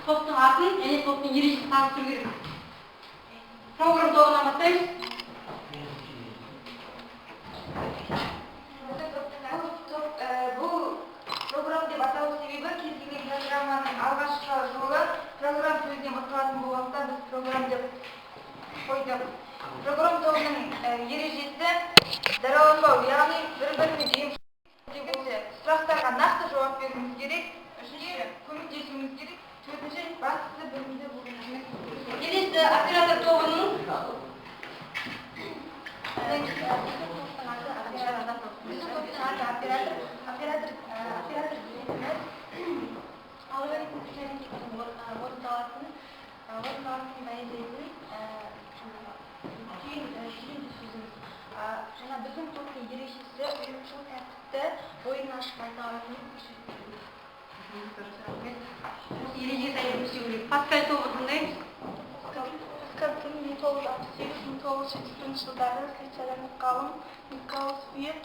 топтың атын және топтың ережесін таныстыру керек. Программа тобынан бастаймыз. Бұл программа деп аталу себебі кез келген программаның алғашқы жолы программа сөзінен басталатын болғандықтан біз программа деп қойдық. Программа тобының ережесі дараланбау, яғни бір-біріне жем сұрақтарға нақты жауап беруіміз керек, үшінші көмектесуіміз керек, төртінші бастысы бірімізді болуымыз. Келесі оператор тобының Жаңа біздің топтың ережесі ұйымшыл тәртіпті ойын ашып айта алатынын көрсетеді. ережесі әйелі істеу керек. Паскаль тобы қандай? Паскальдың 1968-1971 жылдары швейцарлық ғалым Николас Флер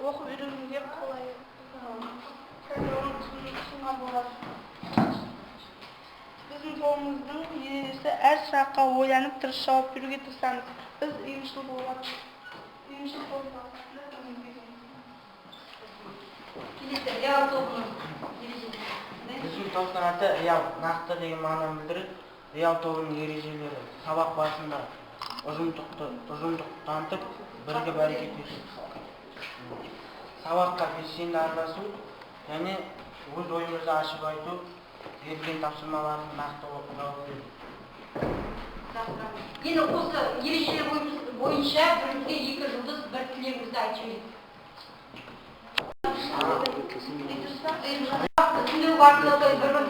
оқып үйренуге қолайлы ұсынған болатын. Біздің тобымыздың ережесі әр сұраққа ойланып дұрыс жауап беруге тырысамыз. Біз ұйымшыл болады. Ұйымшыл болуға Келесі реал тобының ережесі. Біздің топтың аты реал, нақты деген мағынаны білдіреді. Реал тобының ережелері сабақ барысында ұжымдық танытып, бірігіп әрекет ету. Сабаққа белсенді араласу және өз ойымызды ашып айту, берілген тапсырмалардың нақты жауап беру. Енді осы ережелер бойынша бірімізге 2 жұлдыз, бір тілегімізді айтып жіберейік. Түсіндіру барысында бір-бірін